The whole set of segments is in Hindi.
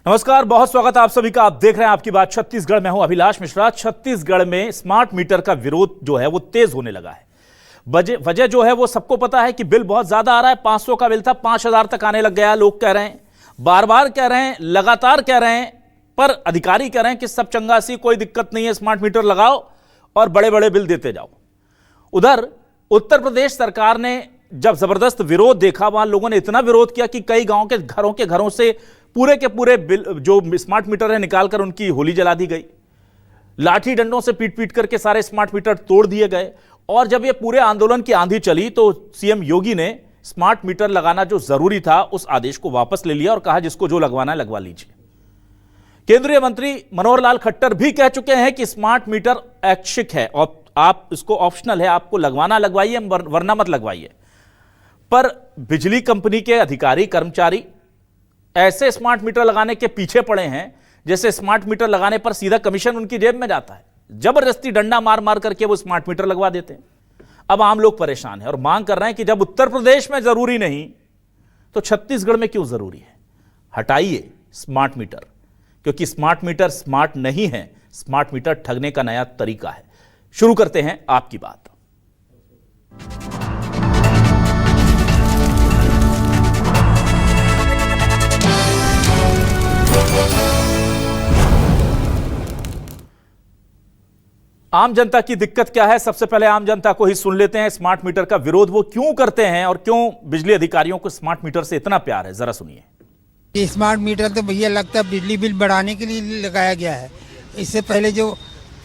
नमस्कार, बहुत स्वागत है आप सभी का। आप देख रहे हैं आपकी बात छत्तीसगढ़ में। हूं अभिलाष मिश्रा। छत्तीसगढ़ में स्मार्ट मीटर का विरोध जो है वो तेज होने लगा है। वजह जो है वो सबको पता है कि बिल बहुत ज्यादा आ रहा है। 500 का बिल था, 5000 तक आने लग गया। लोग कह रहे हैं, बार बार कह रहे हैं, लगातार कह रहे हैं, पर अधिकारी कह रहे हैं कि सब चंगासी, कोई दिक्कत नहीं है, स्मार्ट मीटर लगाओ और बड़े बड़े बिल देते जाओ। उधर उत्तर प्रदेश सरकार ने जब जबरदस्त विरोध देखा, वहां लोगों ने इतना विरोध किया कि कई गांव के घरों से पूरे के पूरे बिल जो स्मार्ट मीटर है निकालकर उनकी होली जला दी गई। लाठी डंडों से पीट पीट करके सारे स्मार्ट मीटर तोड़ दिए गए। और जब ये पूरे आंदोलन की आंधी चली तो सीएम योगी ने स्मार्ट मीटर लगाना जो जरूरी था उस आदेश को वापस ले लिया और कहा जिसको जो लगवाना है लगवा लीजिए। केंद्रीय मंत्री मनोहर लाल खट्टर भी कह चुके हैं कि स्मार्ट मीटर ऐच्छिक है और आप इसको ऑप्शनल है, आपको लगवाना लगवाइए वरना मत लगवाइए। पर बिजली कंपनी के अधिकारी कर्मचारी ऐसे स्मार्ट मीटर लगाने के पीछे पड़े हैं जैसे स्मार्ट मीटर लगाने पर सीधा कमीशन उनकी जेब में जाता है। जबरदस्ती डंडा मार मार करके वो स्मार्ट मीटर लगवा देते हैं। अब आम लोग परेशान हैं और मांग कर रहे हैं कि जब उत्तर प्रदेश में जरूरी नहीं तो छत्तीसगढ़ में क्यों जरूरी है। हटाइए स्मार्ट मीटर, क्योंकि स्मार्ट मीटर स्मार्ट नहीं है, स्मार्ट मीटर ठगने का नया तरीका है। शुरू करते हैं आपकी बात। आम जनता की दिक्कत क्या है, सबसे पहले आम जनता को ही सुन लेते हैं। स्मार्ट मीटर का विरोध वो क्यों करते हैं और क्यों बिजली अधिकारियों को स्मार्ट मीटर से इतना प्यार है, जरा सुनिए। ये स्मार्ट मीटर तो भैया लगता है बिजली बिल बढ़ाने के लिए लगाया गया है। इससे पहले जो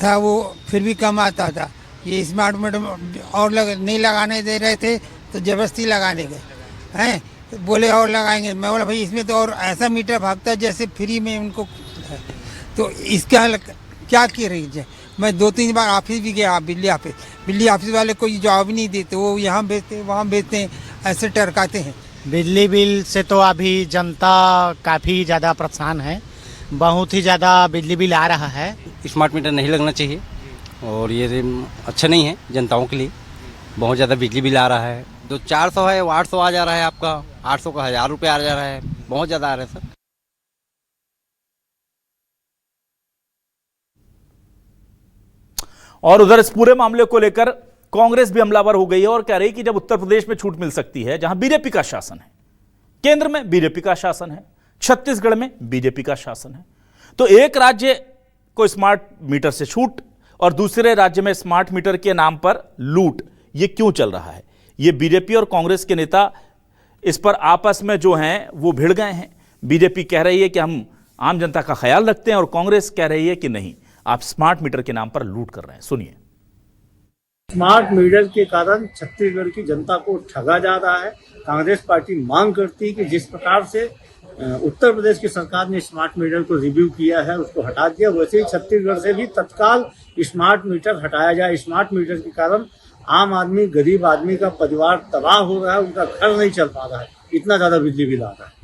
था वो फिर भी कम आता था। ये स्मार्ट मीटर और नहीं लगाने दे रहे थे तो जबरदस्ती लगाने गए हैं, तो बोले और लगाएंगे। मैं बोला भाई इसमें तो और ऐसा मीटर भागता है जैसे फ्री में उनको, तो इसका क्या किया रही है। मैं 2-3 बार ऑफिस भी गया, बिजली ऑफिस वाले कोई जवाब नहीं देते, वो यहाँ भेजते वहाँ भेजते हैं, ऐसे टरकाते हैं। बिजली बिल से तो अभी जनता काफ़ी ज़्यादा परेशान है, बहुत ही ज़्यादा बिजली बिल आ रहा है। स्मार्ट मीटर नहीं लगना चाहिए और ये अच्छा नहीं है जनताओं के लिए। बहुत ज़्यादा बिजली बिल आ रहा है, जो 400 है वो 800 आ जा रहा है, आपका 800 का 1000 रुपये आ जा रहा है, बहुत ज़्यादा आ रहा है सर। और उधर इस पूरे मामले को लेकर कांग्रेस भी हमलावर हो गई है और कह रही कि जब उत्तर प्रदेश में छूट मिल सकती है, जहां बीजेपी का शासन है, केंद्र में बीजेपी का शासन है, छत्तीसगढ़ में बीजेपी का शासन है, तो एक राज्य को स्मार्ट मीटर से छूट और दूसरे राज्य में स्मार्ट मीटर के नाम पर लूट, ये क्यों चल रहा है। ये बीजेपी और कांग्रेस के नेता इस पर आपस में जो हैं वो भिड़ गए हैं। बीजेपी कह रही है कि हम आम जनता का ख्याल रखते हैं और कांग्रेस कह रही है कि नहीं, आप स्मार्ट मीटर के नाम पर लूट कर रहे हैं। सुनिए। स्मार्ट मीटर के कारण छत्तीसगढ़ की जनता को ठगा जा रहा है। कांग्रेस पार्टी मांग करती है कि जिस प्रकार से उत्तर प्रदेश की सरकार ने स्मार्ट मीटर को रिव्यू किया है, उसको हटा दिया, वैसे ही छत्तीसगढ़ से भी तत्काल स्मार्ट मीटर हटाया जाए। स्मार्ट मीटर के कारण आम आदमी, गरीब आदमी का परिवार तबाह हो रहा है, उनका घर नहीं चल पा रहा है, इतना ज्यादा बिजली बिल आ रहा है।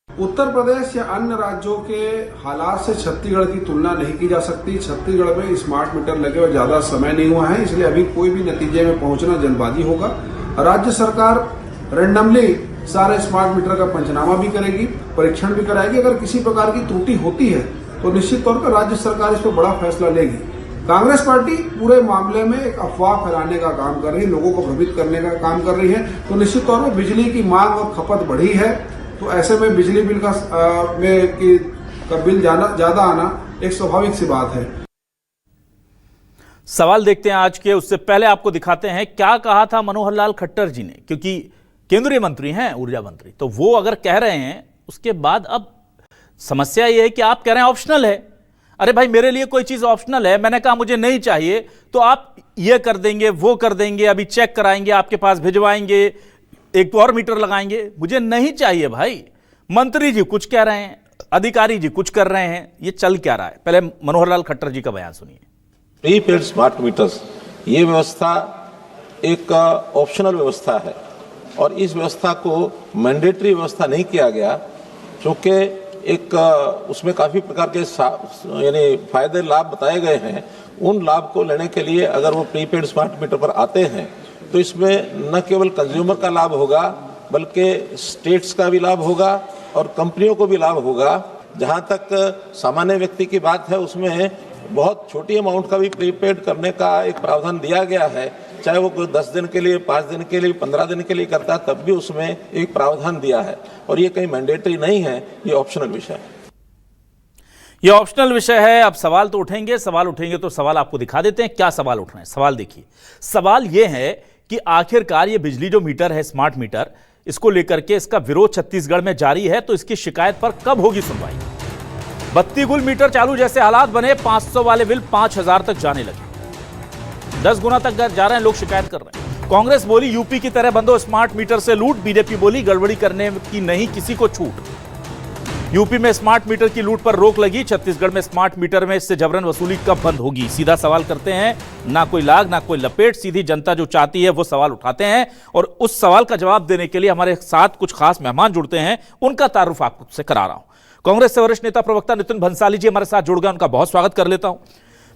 उत्तर प्रदेश या अन्य राज्यों के हालात से छत्तीसगढ़ की तुलना नहीं की जा सकती। छत्तीसगढ़ में स्मार्ट मीटर लगे हुए ज्यादा समय नहीं हुआ है, इसलिए अभी कोई भी नतीजे में पहुंचना जल्दबाजी होगा। राज्य सरकार रैंडमली सारे स्मार्ट मीटर का पंचनामा भी करेगी, परीक्षण भी कराएगी। अगर किसी प्रकार की त्रुटि होती है तो निश्चित तौर पर राज्य सरकार इस पर बड़ा फैसला लेगी। कांग्रेस पार्टी पूरे मामले में एक अफवाह फैलाने का काम कर रही है, लोगों को भ्रमित करने का काम कर रही है। तो निश्चित तौर पर बिजली की मांग और खपत बढ़ी है, तो ऐसे में बिजली बिल का बिल ज्यादा आना एक स्वाभाविक सी बात है। सवाल देखते हैं आज के, उससे पहले आपको दिखाते हैं क्या कहा था मनोहर लाल खट्टर जी ने, क्योंकि केंद्रीय मंत्री हैं, ऊर्जा मंत्री, तो वो अगर कह रहे हैं उसके बाद अब समस्या ये है कि आप कह रहे हैं ऑप्शनल है। अरे भाई, मेरे लिए कोई चीज ऑप्शनल है, मैंने कहा मुझे नहीं चाहिए तो आप ये कर देंगे, वो कर देंगे, अभी चेक कराएंगे, आपके पास भिजवाएंगे, एक तो और मीटर लगाएंगे। मुझे नहीं चाहिए भाई। मंत्री जी कुछ कह रहे हैं, अधिकारी जी कुछ कर रहे हैं, ये चल क्या रहा है। पहले मनोहर लाल खट्टर जी का बयान सुनिए। प्रीपेड स्मार्ट मीटर्स, ये व्यवस्था एक ऑप्शनल व्यवस्था है और इस व्यवस्था को मैंडेटरी व्यवस्था नहीं किया गया, क्योंकि एक उसमें काफी प्रकार के यानी फायदे लाभ बताए गए हैं। उन लाभ को लेने के लिए अगर वो प्रीपेड स्मार्ट मीटर पर आते हैं तो इसमें न केवल कंज्यूमर का लाभ होगा बल्कि स्टेट्स का भी लाभ होगा और कंपनियों को भी लाभ होगा। जहां तक सामान्य व्यक्ति की बात है, उसमें बहुत छोटी अमाउंट का भी प्रीपेड करने का एक प्रावधान दिया गया है। चाहे वो कोई 10 दिन के लिए, 5 दिन के लिए, 15 दिन के लिए करता है, तब भी उसमें एक प्रावधान दिया है। और ये कहीं मैंडेटरी नहीं है, ये ऑप्शनल विषय है। ये ऑप्शनल विषय है। अब सवाल तो उठेंगे, सवाल उठेंगे तो सवाल आपको दिखा देते हैं। क्या सवाल उठ रहे हैं? सवाल देखिए। सवाल ये है कि आखिरकार ये बिजली जो मीटर है, स्मार्ट मीटर, इसको लेकर के इसका विरोध छत्तीसगढ़ में जारी है, तो इसकी शिकायत पर कब होगी सुनवाई? बत्ती गुल मीटर चालू जैसे हालात बने, 500 वाले बिल 5000 तक जाने लगे। 10 गुना तक जा रहे हैं, लोग शिकायत कर रहे हैं। कांग्रेस बोली यूपी की तरह बंदो स्मार्ट मीटर से लूट। बीजेपी बोली गड़बड़ी करने की नहीं किसी को छूट। यूपी में स्मार्ट मीटर की लूट पर रोक लगी, छत्तीसगढ़ में स्मार्ट मीटर में इससे जबरन वसूली कब बंद होगी? सीधा सवाल करते हैं, ना कोई लाग ना कोई लपेट, सीधी जनता जो चाहती है वो सवाल उठाते हैं। और उस सवाल का जवाब देने के लिए हमारे साथ कुछ खास मेहमान जुड़ते हैं, उनका तारुफ आपसे करा रहा हूं। कांग्रेस से वरिष्ठ नेता प्रवक्ता नितिन भंसाली जी हमारे साथ जुड़ गए, उनका बहुत स्वागत कर लेता हूं।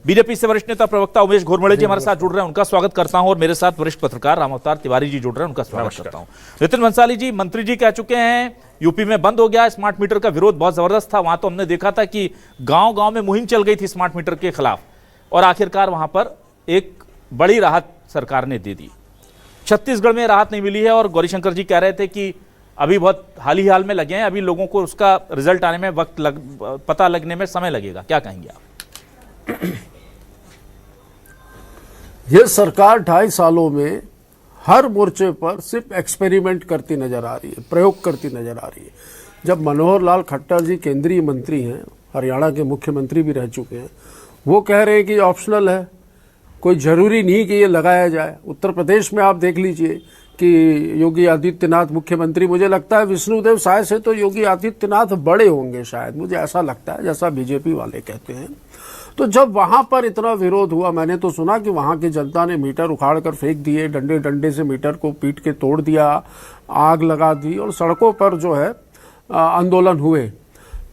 बीजेपी से वरिष्ठ नेता प्रवक्ता उमेश घोरमड़े जी हमारे साथ जुड़ रहे हैं, उनका स्वागत करता हूं। और मेरे साथ वरिष्ठ पत्रकार राम अवतार तिवारी जी जुड़ रहे हैं, उनका स्वागत करता हूं। नितिन भंसाली जी, मंत्री जी कह चुके हैं यूपी में बंद हो गया स्मार्ट मीटर का विरोध बहुत जबरदस्त था। वहां तो हमने देखा था कि गांव गांव में मुहिम चल गई थी स्मार्ट मीटर के खिलाफ, और आखिरकार वहां पर एक बड़ी राहत सरकार ने दे दी। छत्तीसगढ़ में राहत नहीं मिली है, और गौरीशंकर जी कह रहे थे कि अभी बहुत हाल में लगे हैं, अभी लोगों को उसका रिजल्ट आने में पता लगने में समय लगेगा। क्या कहेंगे आप? ये सरकार 2.5 सालों में हर मोर्चे पर सिर्फ एक्सपेरिमेंट करती नजर आ रही है, प्रयोग करती नजर आ रही है। जब मनोहर लाल खट्टर जी केंद्रीय मंत्री हैं, हरियाणा के मुख्यमंत्री भी रह चुके हैं, वो कह रहे हैं कि ऑप्शनल है, कोई जरूरी नहीं कि ये लगाया जाए। उत्तर प्रदेश में आप देख लीजिए कि योगी आदित्यनाथ मुख्यमंत्री, मुझे लगता है विष्णुदेव साय से तो योगी आदित्यनाथ बड़े होंगे शायद, मुझे ऐसा लगता है, जैसा बीजेपी वाले कहते हैं। तो जब वहां पर इतना विरोध हुआ, मैंने तो सुना कि वहां की जनता ने मीटर उखाड़ कर फेंक दिए, डंडे डंडे से मीटर को पीट के तोड़ दिया, आग लगा दी, और सड़कों पर जो है आंदोलन हुए।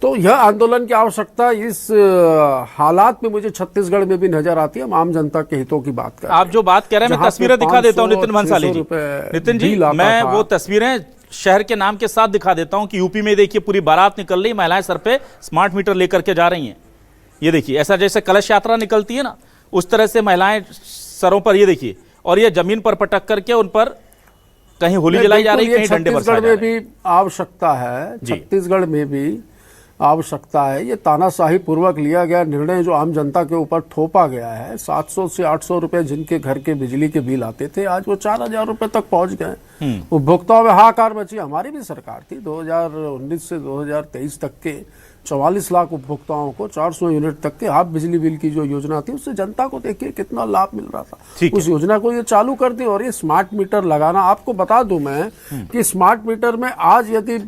तो यह आंदोलन की आवश्यकता इस हालात में मुझे छत्तीसगढ़ में भी नजर आती है। हम आम जनता के हितों की बात कर रहे हैं। आप जो बात कह रहे हैं, मैं तस्वीरें दिखा देता हूं नितिन भंसाली जी। नितिन जी, मैं वो तस्वीरें शहर के नाम के साथ दिखा देता हूं कि यूपी में देखिए पूरी बारात निकल रही, महिलाएं सर पे स्मार्ट मीटर लेकर के जा रही हैं। ये देखिए, ऐसा जैसे कलश यात्रा निकलती है ना, उस तरह से महिलाएं सरों पर, ये देखिए, और ये जमीन पर पटक करके उन पर कहीं होली जलाई जा रही है, कहीं डंडे बरसाए जा रहे हैं। छत्तीसगढ़ में भी आवश्यकता है, छत्तीसगढ़ में भी आवश्यकता है। ये तानाशाही पूर्वक लिया गया निर्णय जो आम जनता के ऊपर थोपा गया है, 700 से 800 रुपए जिनके घर के बिजली के बिल आते थे, आज वो 4000 रुपए तक पहुंच गए। उपभोक्ताओं में हाहाकार मची। हमारी भी सरकार थी, 2019 से 2023 तक के 44 लाख उपभोक्ताओं को 400 यूनिट तक के हाफ बिजली बिल की जो योजना थी, उससे जनता को देखिए कितना लाभ मिल रहा था। उस योजना को ये चालू कर दी। और ये स्मार्ट मीटर लगाना, आपको बता दूं मैं कि स्मार्ट मीटर में आज यदि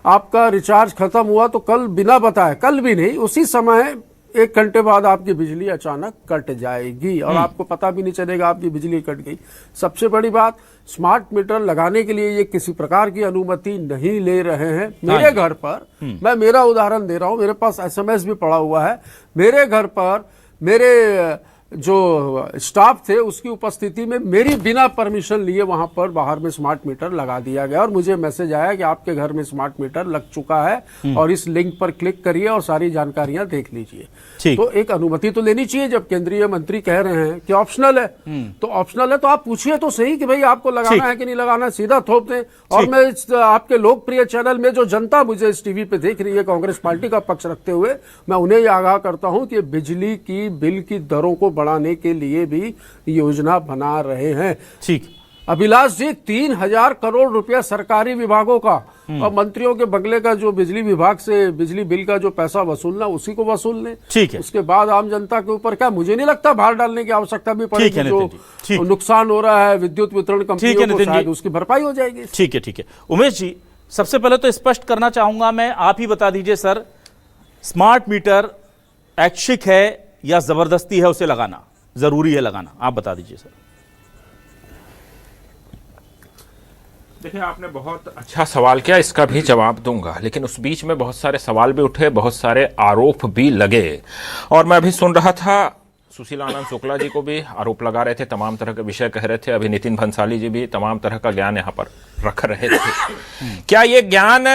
आपका रिचार्ज खत्म हुआ तो कल बिना बताए, कल भी नहीं, उसी समय 1 घंटे बाद आपकी बिजली अचानक कट जाएगी और आपको पता भी नहीं चलेगा आपकी बिजली कट गई। सबसे बड़ी बात, स्मार्ट मीटर लगाने के लिए ये किसी प्रकार की अनुमति नहीं ले रहे हैं। मेरे घर पर, मैं मेरा उदाहरण दे रहा हूं, मेरे पास SMS भी पड़ा हुआ है। मेरे घर पर मेरे जो स्टाफ थे उसकी उपस्थिति में मेरी बिना परमिशन लिए वहां पर बाहर में स्मार्ट मीटर लगा दिया गया, और मुझे मैसेज आया कि आपके घर में स्मार्ट मीटर लग चुका है और इस लिंक पर क्लिक करिए और सारी जानकारियां देख लीजिए। तो एक अनुमति तो लेनी चाहिए। जब केंद्रीय मंत्री कह रहे हैं कि ऑप्शनल है, तो ऑप्शनल है तो आप पूछिए तो सही कि भाई आपको लगाना है कि नहीं लगाना, सीधा थोप दें। और मैं आपके लोकप्रिय चैनल में जो जनता मुझे इस टीवी पे देख रही है कांग्रेस पार्टी का पक्ष रखते हुए, मैं उन्हें यह आगाह करता हूं कि बिजली की बिल की दरों को बढ़ाने के लिए भी योजना बना रहे हैं। ठीक, अभिलाष जी, 3000 करोड़ रुपया सरकारी विभागों का और मंत्रियों के बंगले का जो बिजली विभाग से बिजली बिल का जो पैसा वसूलना, उसी को वसूल लें। ठीक है। उसके बाद आम जनता के ऊपर क्या, मुझे नहीं लगता भार डालने की आवश्यकता भी पड़ेगी। जो नुकसान हो रहा है विद्युत वितरण कंपनियों को, शायद उसकी भरपाई हो जाएगी। ठीक है, ठीक है। उमेश जी, सबसे पहले तो स्पष्ट करना चाहूंगा मैं, आप ही बता दीजिए सर, स्मार्ट मीटर ऐच्छिक है या जबरदस्ती है उसे लगाना, जरूरी है लगाना, आप बता दीजिए सर। देखिए, आपने बहुत अच्छा सवाल किया, इसका भी जवाब दूंगा, लेकिन उस बीच में बहुत सारे सवाल भी उठे, बहुत सारे आरोप भी लगे। और मैं अभी सुन रहा था, सुशील आनंद शुक्ला जी को भी आरोप लगा रहे थे, तमाम तरह के विषय कह रहे थे। अभी नितिन भंसाली जी भी तमाम तरह का ज्ञान यहाँ पर रख रहे थे। क्या ये ज्ञान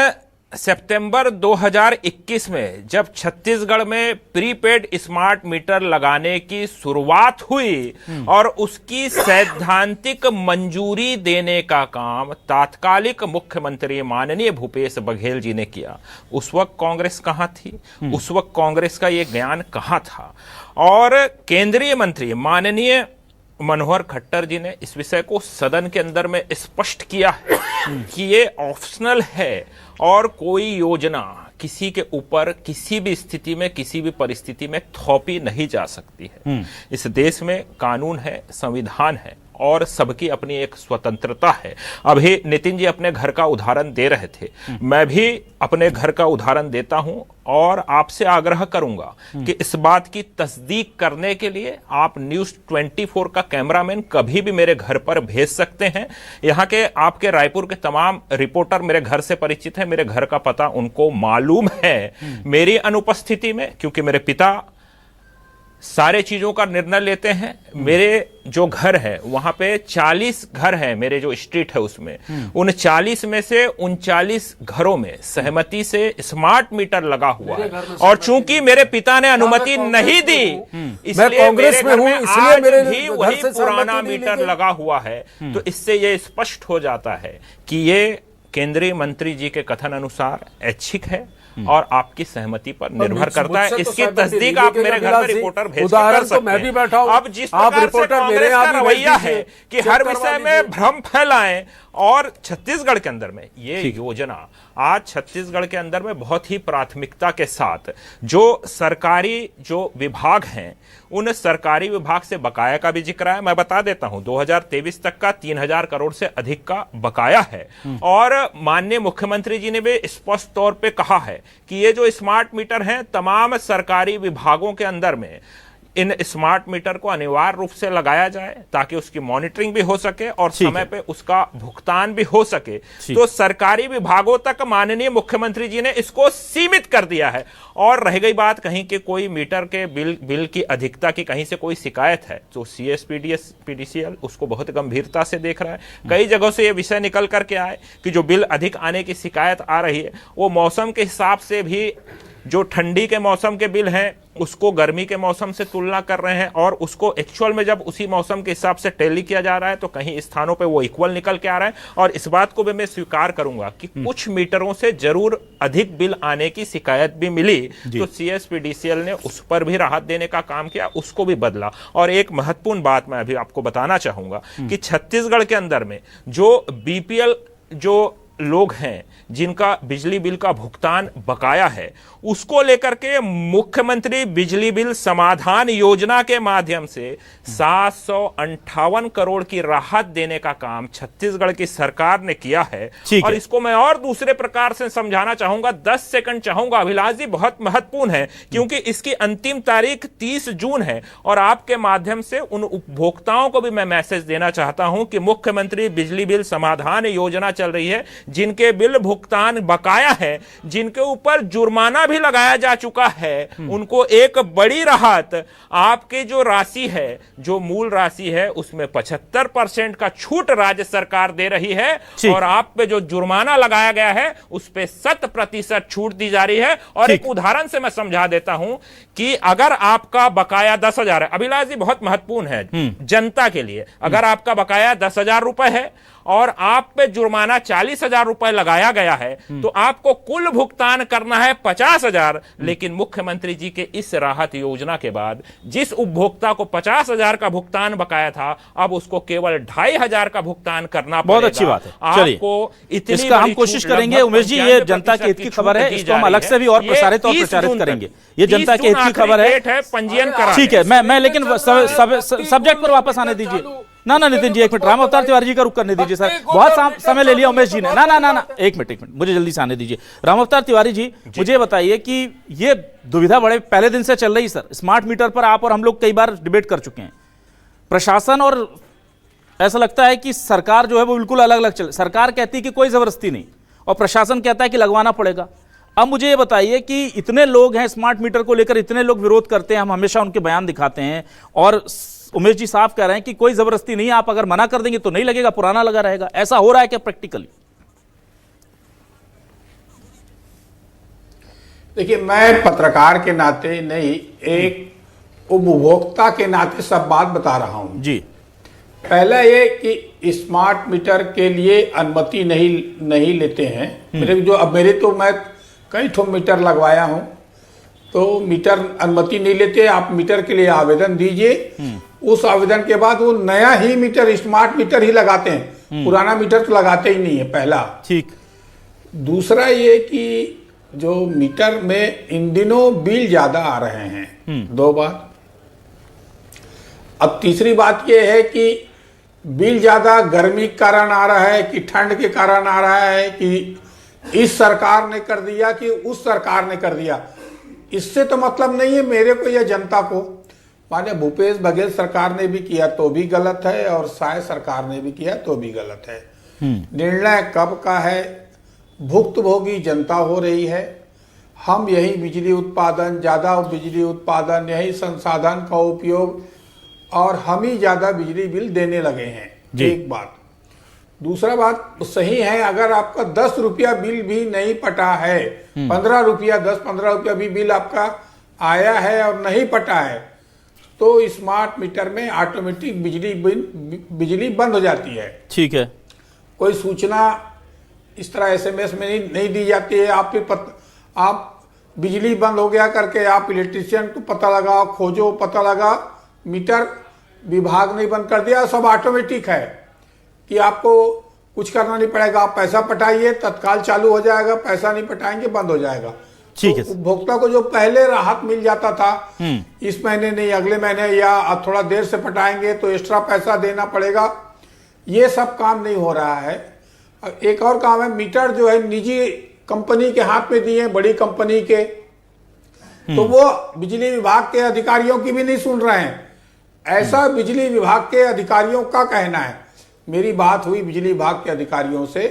सितंबर 2021 में जब छत्तीसगढ़ में प्रीपेड स्मार्ट मीटर लगाने की शुरुआत हुई और उसकी सैद्धांतिक मंजूरी देने का काम तात्कालिक मुख्यमंत्री माननीय भूपेश बघेल जी ने किया, उस वक्त कांग्रेस कहां थी? उस वक्त कांग्रेस का यह ज्ञान कहां था? और केंद्रीय मंत्री माननीय मनोहर खट्टर जी ने इस विषय को सदन के अंदर में स्पष्ट किया है कि ये ऑप्शनल है और कोई योजना किसी के ऊपर किसी भी स्थिति में किसी भी परिस्थिति में थोपी नहीं जा सकती है। इस देश में कानून है, संविधान है और सबकी अपनी एक स्वतंत्रता है। अभी नितिन जी अपने घर का उदाहरण दे रहे थे, मैं भी अपने घर का उदाहरण देता हूं और आपसे आग्रह करूंगा कि इस बात की तस्दीक करने के लिए आप न्यूज़ 24 का कैमरामैन कभी भी मेरे घर पर भेज सकते हैं। यहां के आपके रायपुर के तमाम रिपोर्टर मेरे घर से परिचित हैं, मेरे घर का पता उनको मालूम है। मेरी अनुपस्थिति में, क्योंकि मेरे पिता सारे चीजों का निर्णय लेते हैं, मेरे जो घर है वहां पे 40 घर हैं, मेरे जो स्ट्रीट है उसमें, उन 40 में से 39 घरों में सहमति से स्मार्ट मीटर लगा हुआ है। और चूंकि मेरे पिता ने अनुमति नहीं दी, इसलिए मेरे घर में आज भी वही पुराना मीटर लगा हुआ है। तो इससे यह स्पष्ट हो जाता है कि ये केंद्रीय मंत्री जी के कथन अनुसार ऐच्छिक है और आपकी सहमति पर निर्भर करता है। इसकी तस्दीक आप मेरे घर में रिपोर्टर भेज कर सकते हैं। मैं भी बैठा हूं, अब जिस प्रकार से कांग्रेस का रवैया है कि हर विषय में भ्रम फैलाएं, और छत्तीसगढ़ के अंदर में ये योजना आज छत्तीसगढ़ के अंदर में बहुत ही प्राथमिकता के साथ जो सरकारी जो विभाग हैं, उन सरकारी विभाग से बकाया का भी जिक्र है। मैं बता देता हूं 2023 तक का 3000 करोड़ से अधिक का बकाया है। और माननीय मुख्यमंत्री जी ने भी स्पष्ट तौर पे कहा है कि ये जो स्मार्ट मीटर हैं तमाम सरकारी विभागों के अंदर में इन स्मार्ट मीटर को अनिवार्य रूप से लगाया जाए ताकि उसकी मॉनिटरिंग भी हो सके और समय पे उसका भुगतान भी हो सके। तो सरकारी विभागों तक माननीय मुख्यमंत्री जी ने इसको सीमित कर दिया है। और रह गई बात कहीं के कोई मीटर के बिल की अधिकता की कहीं से कोई शिकायत है तो CSPDCL उसको बहुत गंभीरता से देख रहा है। कई जगहों से यह विषय निकल करके आए कि जो बिल अधिक आने की शिकायत आ रही है वो मौसम के हिसाब से भी जो ठंडी के मौसम के बिल हैं उसको गर्मी के मौसम से तुलना कर रहे हैं और उसको एक्चुअल में जब उसी मौसम के हिसाब से टैली किया जा रहा है तो कहीं स्थानों पे वो इक्वल निकल के आ रहा है। और इस बात को भी मैं स्वीकार करूंगा कि कुछ मीटरों से जरूर अधिक बिल आने की शिकायत भी मिली, तो CSPDCL ने उस पर भी राहत देने का काम किया, उसको भी बदला। और एक महत्वपूर्ण बात मैं अभी आपको बताना चाहूंगा कि छत्तीसगढ़ के अंदर में जो BPL जो लोग हैं जिनका बिजली बिल का भुगतान बकाया है, उसको लेकर के मुख्यमंत्री बिजली बिल समाधान योजना के माध्यम से 758 करोड़ की राहत देने का काम छत्तीसगढ़ की सरकार ने किया है। और इसको मैं और दूसरे प्रकार से समझाना चाहूंगा, 10 सेकंड चाहूंगा अभिलाष जी, बहुत महत्वपूर्ण है क्योंकि इसकी अंतिम तारीख 30 जून है। और आपके माध्यम से उन उपभोक्ताओं को भी मैं मैसेज देना चाहता हूं कि मुख्यमंत्री बिजली बिल समाधान योजना चल रही है, जिनके बिल भुगतान बकाया है, जिनके ऊपर जुर्माना भी लगाया जा चुका है, उनको एक बड़ी राहत, आपकी जो राशि है, जो मूल राशि है उसमें 75% का छूट राज्य सरकार दे रही है और आप पे जो जुर्माना लगाया गया है उस पे 100% छूट दी जा रही है। और एक उदाहरण से मैं समझा देता हूं कि अगर आपका बकाया 10,000 है, अभिलाष जी बहुत महत्वपूर्ण है जनता के लिए, अगर आपका बकाया 10,000 रुपए है और आप पे जुर्माना 40,000 रुपए लगाया गया है तो आपको कुल भुगतान करना है 50,000। लेकिन मुख्यमंत्री जी के इस राहत योजना के बाद जिस उपभोक्ता को 50,000 का भुगतान बकाया था, अब उसको केवल 2,500 का भुगतान करना पड़ेगा। बहुत अच्छी बात है, आपको इसका हम कोशिश करेंगे। उमेश जी, ये जनता के हित की खबर है, इसको हम अलग से भी और प्रसारित और प्रचारित करेंगे। ये जनता के हित की खबर है, पंजीयन करा। ठीक है, मैं लेकिन सब्जेक्ट पर वापस आने दीजिए। ना नितिन जी, एक मिनट, राम अवतार तिवारी जी का रुख करने दीजिए सर, बहुत समय ले लिया उमेश जी ने। ना एक मिनट मुझे जल्दी से आने दीजिए। राम अवतार तिवारी जी, मुझे बताइए कि ये दुविधा बड़े पहले दिन से चल रही सर, स्मार्ट मीटर पर आप और हम लोग कई बार डिबेट कर चुके हैं। प्रशासन और ऐसा लगता है कि सरकार जो है वो बिल्कुल अलग अलग चल, सरकार कहती है कि कोई जबरदस्ती नहीं और प्रशासन कहता है कि लगवाना पड़ेगा। अब मुझे ये बताइए कि इतने लोग हैं स्मार्ट मीटर को लेकर, इतने लोग विरोध करते हैं, हम हमेशा उनके बयान दिखाते हैं और उमेश जी साफ कह रहे हैं कि कोई जबरदस्ती नहीं है, आप अगर मना कर देंगे तो नहीं लगेगा, पुराना लगा रहेगा। ऐसा हो रहा है क्या प्रैक्टिकली? देखिए, मैं पत्रकार के नाते नहीं, एक उपभोक्ता के नाते सब बात बता रहा हूं जी। पहला ये कि स्मार्ट मीटर के लिए अनुमति नहीं लेते हैं। मेरे तो मैं कई ठो मीटर लगवाया हूं, तो मीटर अनुमति नहीं लेते। आप मीटर के लिए आवेदन दीजिए, उस आवेदन के बाद वो नया ही मीटर, स्मार्ट मीटर ही लगाते हैं, पुराना मीटर तो लगाते ही नहीं है, पहला। ठीक। दूसरा ये कि जो मीटर में इन दिनों बिल ज्यादा आ रहे हैं, दो बात। अब तीसरी बात ये है कि बिल ज्यादा गर्मी के कारण आ रहा है कि ठंड के कारण आ रहा है कि इस सरकार ने कर दिया कि उस सरकार ने कर दिया, इससे तो मतलब नहीं है मेरे को या जनता को। माने भूपेश बघेल सरकार ने भी किया तो भी गलत है, और साय सरकार ने भी किया तो भी गलत है। निर्णय कब का है? भुक्तभोगी जनता हो रही है। हम यही बिजली उत्पादन, ज्यादा बिजली उत्पादन, यही संसाधन का उपयोग, और हम ही ज्यादा बिजली बिल देने लगे हैं, एक बात। दूसरा बात सही है, अगर आपका 10 रुपया बिल भी नहीं पटा है, 15 रुपया, 10-15 रुपया भी बिल आपका आया है और नहीं पटा है, तो स्मार्ट मीटर में ऑटोमेटिक बिजली बंद हो जाती है। ठीक है। कोई सूचना इस तरह SMS में नहीं दी जाती है। आप बिजली बंद हो गया करके आप इलेक्ट्रीशियन को पता लगाओ, खोजो, पता लगा, मीटर विभाग ने बंद कर दिया। सब ऑटोमेटिक है कि आपको कुछ करना नहीं पड़ेगा, आप पैसा पटाइए, तत्काल चालू हो जाएगा, पैसा नहीं पटाएंगे बंद हो जाएगा। ठीक है। तो उपभोक्ता को जो पहले राहत मिल जाता था, इस महीने नहीं अगले महीने, या थोड़ा देर से पटाएंगे तो एक्स्ट्रा पैसा देना पड़ेगा, ये सब काम नहीं हो रहा है। एक और काम है, मीटर जो है निजी कंपनी के हाथ में दिए, बड़ी कंपनी के, तो वो बिजली विभाग के अधिकारियों की भी नहीं सुन रहे हैं। ऐसा बिजली विभाग के अधिकारियों का कहना है। मेरी बात हुई बिजली विभाग के अधिकारियों से,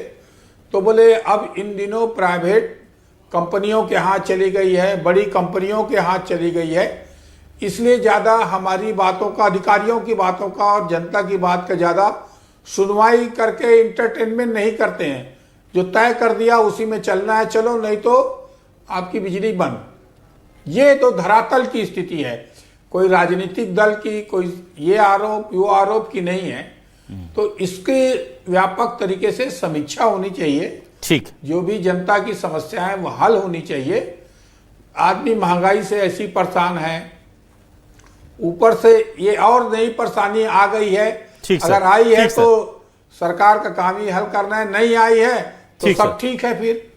तो बोले अब इन दिनों प्राइवेट कंपनियों के हाथ चली गई है, बड़ी कंपनियों के हाथ चली गई है, इसलिए ज्यादा हमारी बातों का, अधिकारियों की बातों का और जनता की बात का ज्यादा सुनवाई करके इंटरटेनमेंट नहीं करते हैं। जो तय कर दिया उसी में चलना है, चलो, नहीं तो आपकी बिजली बंद। ये तो धरातल की स्थिति है, कोई राजनीतिक दल की, कोई ये आरोप वो आरोप की नहीं है। तो इसकी व्यापक तरीके से समीक्षा होनी चाहिए। ठीक। जो भी जनता की समस्या है वो हल होनी चाहिए। आदमी महंगाई से ऐसी परेशान है, ऊपर से ये और नई परेशानी आ गई है। अगर आई है तो सरकार का काम ही हल करना है, नहीं आई है तो सब ठीक है फिर।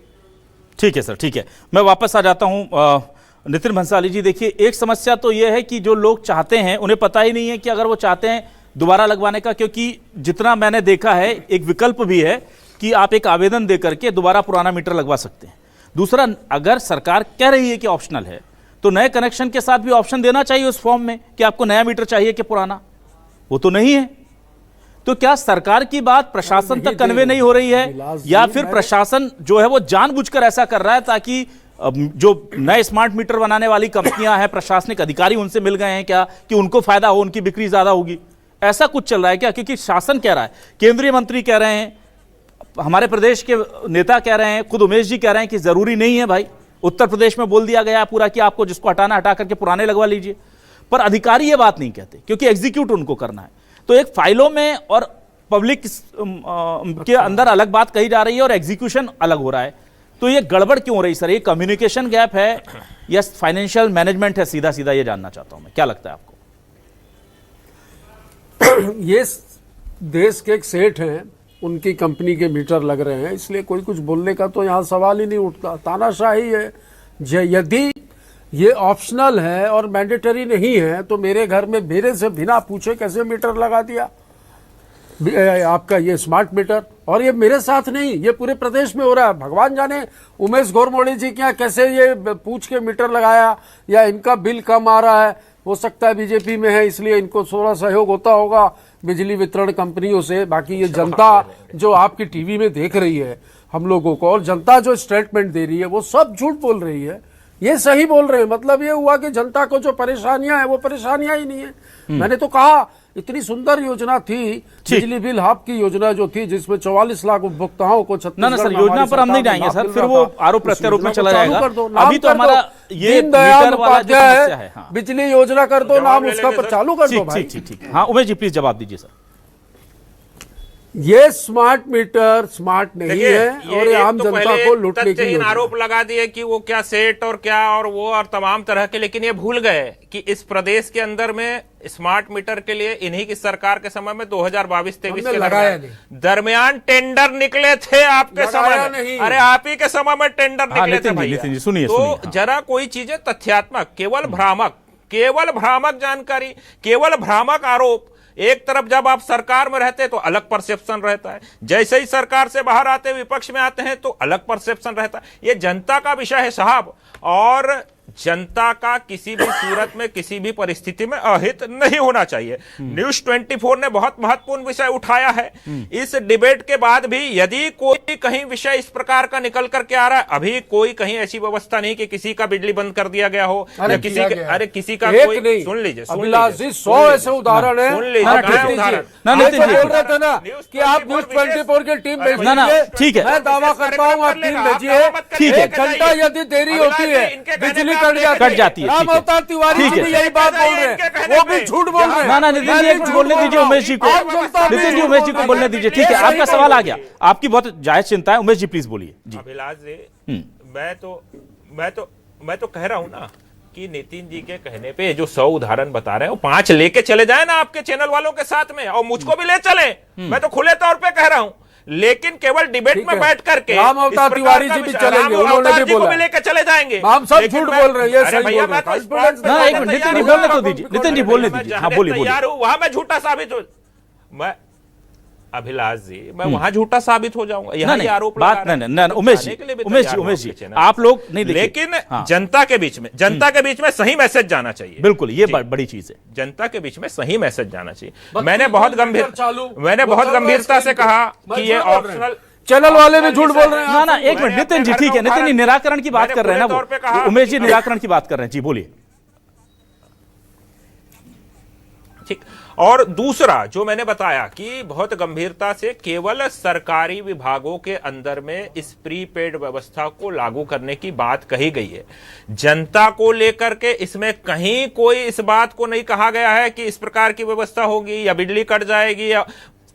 ठीक है सर, ठीक है। मैं वापस आ जाता हूं नितिन भंसाली जी। देखिए, एक समस्या तो यह है कि जो लोग चाहते हैं उन्हें पता ही नहीं है कि अगर वो चाहते हैं दोबारा लगवाने का, क्योंकि जितना मैंने देखा है एक विकल्प भी है कि आप एक आवेदन दे करके दोबारा पुराना मीटर लगवा सकते हैं। दूसरा, अगर सरकार कह रही है कि ऑप्शनल है, तो नए कनेक्शन के साथ भी ऑप्शन देना चाहिए उस फॉर्म में कि आपको नया मीटर चाहिए कि पुराना। वो तो नहीं है। तो क्या सरकार की बात प्रशासन तक कन्वे नहीं हो रही है, या फिर प्रशासन जो है वो जानबूझकर ऐसा कर रहा है ताकि जो नए स्मार्ट मीटर बनाने वाली कंपनियां हैं, प्रशासनिक अधिकारी उनसे मिल गए हैं क्या कि उनको फायदा हो, उनकी बिक्री ज्यादा होगी? ऐसा कुछ चल रहा है क्या? क्योंकि शासन कह रहा है, केंद्रीय मंत्री कह रहे हैं, हमारे प्रदेश के नेता कह रहे हैं, खुद उमेश जी कह रहे हैं कि जरूरी नहीं है भाई। उत्तर प्रदेश में बोल दिया गया पूरा कि आपको जिसको हटाना हटा करके पुराने लगवा लीजिए, पर अधिकारी ये बात नहीं कहते क्योंकि एग्जीक्यूट उनको करना है। तो एक फाइलों में और पब्लिक के अंदर अलग बात कही जा रही है और एग्जीक्यूशन अलग हो रहा है। तो ये गड़बड़ क्यों हो रही सर? ये कम्युनिकेशन गैप है या फाइनेंशियल मैनेजमेंट है? सीधा सीधा ये जानना चाहता हूं मैं, क्या लगता है आपको? ये देश के एक सेठ हैं, उनकी कंपनी के मीटर लग रहे हैं, इसलिए कोई कुछ बोलने का तो यहाँ सवाल ही नहीं उठता। तानाशाही है। यदि ये ऑप्शनल है और मैंडेटरी नहीं है तो मेरे घर में मेरे से बिना पूछे कैसे मीटर लगा दिया आपका ये स्मार्ट मीटर? और ये मेरे साथ नहीं, ये पूरे प्रदेश में हो रहा है। भगवान जाने उमेश घोरमोड़ी जी क्या कैसे ये पूछ के मीटर लगाया, या इनका बिल कम आ रहा है, हो सकता है बीजेपी में है इसलिए इनको थोड़ा सहयोग होता होगा बिजली वितरण कंपनियों से। बाकी ये जनता जो आपकी टीवी में देख रही है हम लोगों को, और जनता जो स्टेटमेंट दे रही है वो सब झूठ बोल रही है, ये सही बोल रहे हैं। मतलब ये हुआ कि जनता को जो परेशानियां हैं वो परेशानियां ही नहीं है। मैंने तो कहा इतनी सुंदर योजना थी बिजली बिल हाफ की योजना जो थी, जिसमें 44 लाख उपभोक्ताओं को ना सर, योजना पर हम नहीं जाएंगे सर, फिर वो आरोप प्रत्यारोप में चला जाएगा। अभी तो हमारा ये दीनदयाल मीटर वाला जो समस्या है, हाँ। बिजली योजना कर दो, नाम उसका पर चालू कर दो भाई। ठीक। हाँ उमेश जी प्लीज जवाब दीजिए सर। ये स्मार्ट मीटर स्मार्ट नहीं है और ये आम जनता को लूटने की योजना। आरोप लगा दिए कि वो क्या सेट और क्या और वो और तमाम तरह के, लेकिन ये भूल गए कि इस प्रदेश के अंदर में स्मार्ट मीटर के लिए इन्हीं की सरकार के समय में 2022-23 के दरमियान टेंडर निकले थे आपके समय में। अरे आप ही के समय में टेंडर निकले थे भैया। सुनिए तो जरा कोई चीजें तथ्यात्मक, केवल भ्रामक जानकारी, केवल भ्रामक आरोप। एक तरफ जब आप सरकार में रहते हैं तो अलग परसेप्शन रहता है, जैसे ही सरकार से बाहर आते विपक्ष में आते हैं तो अलग परसेप्शन रहता है। ये जनता का विषय है साहब, और जनता का किसी भी सूरत में किसी भी परिस्थिति में अहित नहीं होना चाहिए। न्यूज 24 ने बहुत महत्वपूर्ण विषय उठाया है। इस डिबेट के बाद भी यदि कोई कहीं विषय इस प्रकार का निकल करके आ रहा है, अभी कोई कहीं ऐसी व्यवस्था नहीं कि किसी का बिजली बंद कर दिया गया हो या किसी का, अरे किसी का कोई, सुन लीजिए 100 ऐसे उदाहरण है। सुन लीजिए उदाहरण बोल रहे थे ना कि आप न्यूज 24 की टीम भेज दीजिए, ठीक है, मैं दावा करता हूँ आप टीम भेजिए। ठीक है, 1 घंटा यदि देरी होती है बिजली कट जाती है। राम अवतार तिवारी जी भी यही बात बोल रहे हैं, वो भी झूठ बोल रहे हैं। ना नितिन जी कुछ बोलने दीजिए उमेश जी को, नितिन जी उमेश जी को बोलने दीजिए। ठीक है, आपका सवाल आ गया, आपकी बहुत जायज चिंता है। उमेश जी प्लीज बोलिए जी। अभिलाष जी, मैं तो कह रहा हूं ना कि नितिन जी के कहने पे जो 100 उदाहरण बता रहे हैं वो 5 लेके चले जाए ना आपके चैनल वालों के साथ में, और मुझको भी ले चले। मैं तो खुले तौर पे कह रहा हूं, लेकिन केवल डिबेट में बैठ करके राम अवतार तिवारी जी भी चलेंगे, उन्होंने भी बोला लेकर चले जाएंगे। हम सब झूठ बोल रहे हैं, ये सही बोल रहे हैं। ना एक मिनट नितिन जी बोलने तो दीजिए, नितिन जी बोलने दीजिए। हाँ बोलिए। वहां मैं झूठा साबित हो, मैं अभिलाष जी मैं वहां झूठा साबित हो जाऊंगा। यहाँ ये आरोप बात नहीं उमेश जी आप लोग नहीं, लेकिन जनता के बीच में सही मैसेज जाना चाहिए। बिल्कुल, ये बड़ी चीज है, जनता के बीच में सही मैसेज जाना चाहिए। मैंने बहुत गंभीरता से कहा कि ये ऑप्शनल चैनल वाले भी झूठ बोल रहे हैं। ना एक मिनट नितिन जी, ठीक है, नितिन जी निराकरण की बात कर रहे हैं ना वो, उमेश जी निराकरण की बात कर रहे हैं जी, बोलिए। ठीक, और दूसरा जो मैंने बताया कि बहुत गंभीरता से केवल सरकारी विभागों के अंदर में इस प्रीपेड व्यवस्था को लागू करने की बात कही गई है। जनता को लेकर के इसमें कहीं कोई इस बात को नहीं कहा गया है कि इस प्रकार की व्यवस्था होगी या बिजली कट जाएगी। या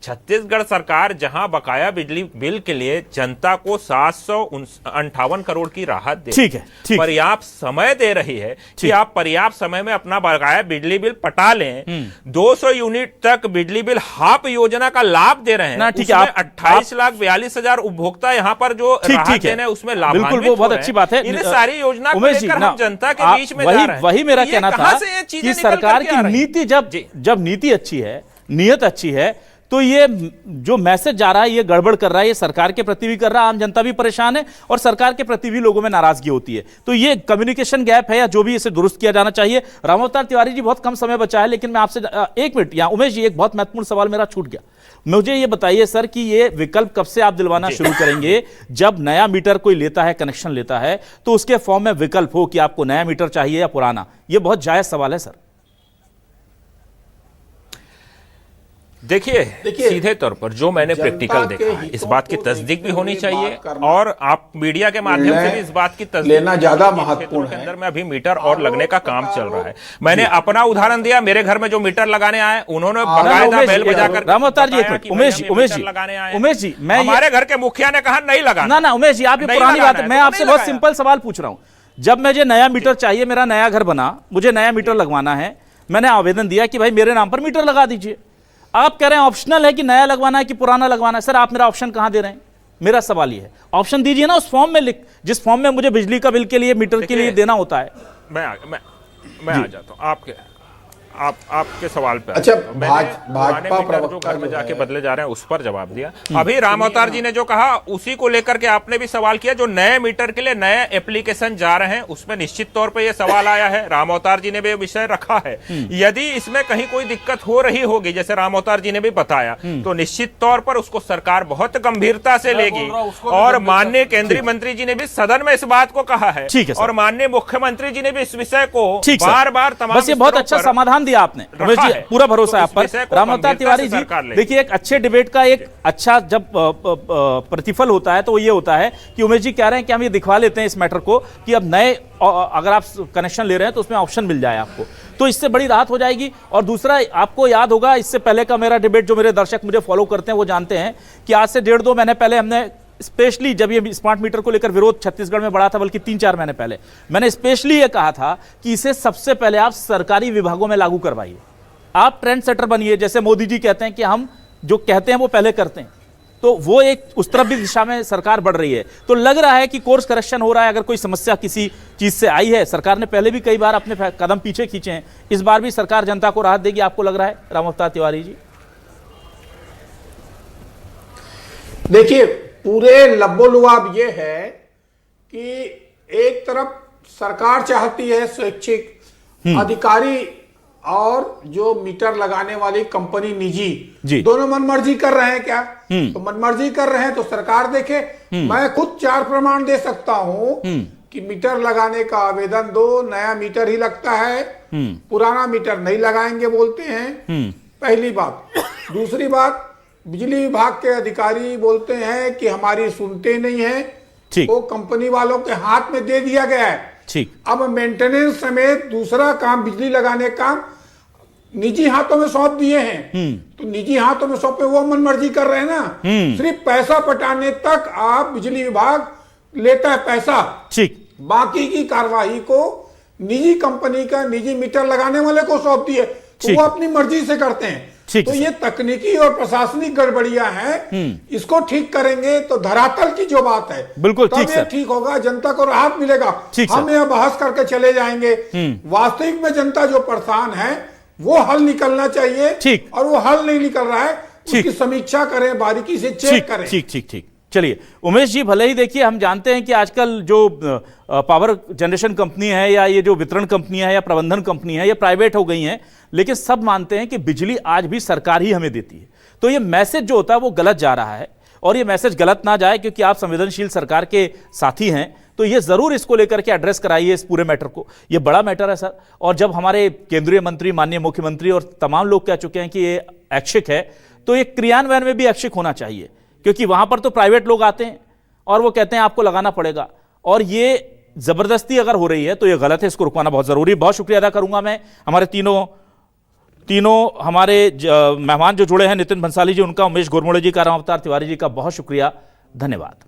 छत्तीसगढ़ सरकार जहां बकाया बिजली बिल के लिए जनता को 758 करोड़ की राहत दे, ठीक है, पर्याप्त समय दे रही है कि आप पर्याप्त समय में अपना बकाया बिजली बिल पटा लें। 200 यूनिट तक बिजली बिल हाफ योजना का लाभ दे रहे हैं। ठीक है, 28,42,000 उपभोक्ता यहाँ पर जो राहत देने हैं उसमें लाभान्वित वो बहुत अच्छी बात है। इन सारी योजना को लेकर हम जनता के बीच में जा रहे हैं। वही मेरा कहना था कि सरकार की नीति जब नीति अच्छी है, नियत अच्छी है, तो ये जो मैसेज जा रहा है ये गड़बड़ कर रहा है, ये सरकार के प्रति भी कर रहा है, आम जनता भी परेशान है और सरकार के प्रति भी लोगों में नाराजगी होती है। तो ये कम्युनिकेशन गैप है या जो भी, इसे दुरुस्त किया जाना चाहिए। राम अवतार तिवारी जी बहुत कम समय बचा है, लेकिन मैं आपसे 1 मिनट, यहाँ उमेश जी एक बहुत महत्वपूर्ण सवाल मेरा छूट गया। मुझे ये बताइए सर कि ये विकल्प कब से आप दिलवाना शुरू करेंगे? जब नया मीटर कोई लेता है, कनेक्शन लेता है, तो उसके फॉर्म में विकल्प हो कि आपको नया मीटर चाहिए या पुराना। ये बहुत जायज सवाल है सर। देखिए सीधे तौर पर जो मैंने प्रैक्टिकल देखा है, इस बात की तस्दीक भी होनी चाहिए और आप मीडिया के माध्यम से भी इस बात की तस्दीक लेना ज्यादा महत्वपूर्ण है। अंदर में अभी मीटर और लगने का काम चल रहा है। मैंने अपना उदाहरण दिया, मेरे घर में जो मीटर लगाने आए उन्होंने बाकायदा बेल बजाकर, राम अवतार जी उमेश जी मैं, हमारे घर के मुखिया ने कहा नहीं लगाना। ना उमेश जी आप ये पुरानी बात है, मैं आपसे बहुत सिंपल सवाल पूछ रहा हूं। जब मुझे नया मीटर चाहिए, मेरा नया घर बना, मुझे नया मीटर लगवाना है, मैंने आवेदन दिया कि भाई मेरे नाम पर मीटर लगा दीजिए। आप कह रहे हैं ऑप्शनल है कि नया लगवाना है कि पुराना लगवाना है। सर आप मेरा ऑप्शन कहां दे रहे हैं? मेरा सवाल ये है, ऑप्शन दीजिए ना उस फॉर्म में लिख, जिस फॉर्म में मुझे बिजली का बिल के लिए, मीटर के लिए देना होता है। मैं आ जाता हूं आपके सवाल पे। अच्छा, भाजपा प्रवक्ता जो जाके बदले जा रहे हैं उस पर जवाब दिया। अभी राम अवतार जी ने जो कहा उसी को लेकर के आपने भी सवाल किया। जो नए मीटर के लिए नए एप्लीकेशन जा रहे हैं उसमें निश्चित तौर पे ये सवाल आया है, राम अवतार जी ने भी विषय रखा है। यदि इसमें कहीं कोई दिक्कत हो रही होगी, जैसे राम अवतार जी ने भी बताया, तो निश्चित तौर पर उसको सरकार बहुत गंभीरता से लेगी। और माननीय केंद्रीय मंत्री जी ने भी सदन में इस बात को कहा है और माननीय मुख्यमंत्री जी ने भी इस विषय को बार-बार तमाम बहुत अच्छा समाधान सम्मान दिया आपने उमेश जी, पूरा भरोसा है आप पर। राम अवतार तिवारी जी, देखिए एक अच्छे डिबेट का एक अच्छा जब प्रतिफल होता है तो वो ये होता है कि उमेश जी कह रहे हैं कि हम ये दिखवा लेते हैं इस मैटर को कि अब नए अगर आप कनेक्शन ले रहे हैं तो उसमें ऑप्शन मिल जाए आपको, तो इससे बड़ी राहत हो जाएगी। और दूसरा, आपको याद होगा इससे पहले का मेरा डिबेट, जो मेरे दर्शक मुझे फॉलो करते हैं वो जानते हैं कि आज से 1.5-2 महीने पहले हमने स्पेशली, जब ये स्मार्ट मीटर को लेकर विरोध छत्तीसगढ़ में बढ़ा था, बल्कि 3-4 महीने पहले मैंने स्पेशली ये कहा था कि इसे सबसे पहले आप सरकारी विभागों में लागू करवाइए, आप ट्रेंड सेटर बनिए। जैसे मोदी जी कहते हैं कि हम जो कहते हैं वो पहले करते हैं, तो वो एक उस तरफ भी दिशा में सरकार बढ़ रही है। तो लग रहा है कि कोर्स करेक्शन हो रहा है। अगर कोई समस्या किसी चीज से आई है, सरकार ने पहले भी कई बार अपने कदम पीछे खींचे हैं, इस बार भी सरकार जनता को राहत देगी, आपको लग रहा है राम अवतार तिवारी जी? देखिए, पूरे लब्बो-लुआब ये है कि एक तरफ सरकार चाहती है स्वैच्छिक, अधिकारी और जो मीटर लगाने वाली कंपनी निजी दोनों मनमर्जी कर रहे हैं क्या? तो मनमर्जी कर रहे हैं तो सरकार देखे। मैं खुद 4 प्रमाण दे सकता हूं कि मीटर लगाने का आवेदन दो, नया मीटर ही लगता है, पुराना मीटर नहीं लगाएंगे बोलते हैं, पहली बात। दूसरी बात, बिजली विभाग के अधिकारी बोलते हैं कि हमारी सुनते नहीं है, वो कंपनी वालों के हाथ में दे दिया गया है। ठीक, अब मेंटेनेंस समेत दूसरा काम, बिजली लगाने का निजी हाथों में सौंप दिए हैं। तो निजी हाथों में सौंपे, वो मनमर्जी कर रहे हैं ना। सिर्फ पैसा पटाने तक आप बिजली विभाग लेता है पैसा, ठीक, बाकी की कार्यवाही को निजी कंपनी का, निजी मीटर लगाने वाले को सौंप दिए, तो वो अपनी मर्जी से करते हैं। तो ये तकनीकी और प्रशासनिक गड़बड़ियां हैं, इसको ठीक करेंगे तो धरातल की जो बात है बिल्कुल तब ये ठीक होगा, जनता को राहत मिलेगा। हम यह बहस करके चले जाएंगे, वास्तविक में जनता जो परेशान है वो हल निकलना चाहिए। ठीक, और वो हल नहीं निकल रहा है, उसकी समीक्षा करें, बारीकी से चेक करें। ठीक ठीक ठीक। चलिए उमेश जी, भले ही देखिए हम जानते हैं कि आजकल जो पावर जनरेशन कंपनी है या ये जो वितरण कंपनी है या प्रबंधन कंपनी है, ये प्राइवेट हो गई हैं, लेकिन सब मानते हैं कि बिजली आज भी सरकार ही हमें देती है। तो ये मैसेज जो होता है वो गलत जा रहा है, और ये मैसेज गलत ना जाए, क्योंकि आप संवेदनशील सरकार के साथी हैं, तो ये जरूर इसको लेकर के एड्रेस कराइए इस पूरे मैटर को। ये बड़ा मैटर है सर, और जब हमारे केंद्रीय मंत्री, माननीय मुख्यमंत्री और तमाम लोग कह चुके हैं कि ये ऐच्छिक है, तो ये क्रियान्वयन में भी ऐच्छिक होना चाहिए, क्योंकि वहां पर तो प्राइवेट लोग आते हैं और वो कहते हैं आपको लगाना पड़ेगा, और ये जबरदस्ती अगर हो रही है तो ये गलत है, इसको रुकवाना बहुत जरूरी। बहुत शुक्रिया अदा करूंगा मैं हमारे तीनों हमारे मेहमान जो जुड़े हैं, नितिन भंसाली जी, उनका, उमेश गोरमोड़े जी का, राम अवतार तिवारी जी का बहुत शुक्रिया, धन्यवाद।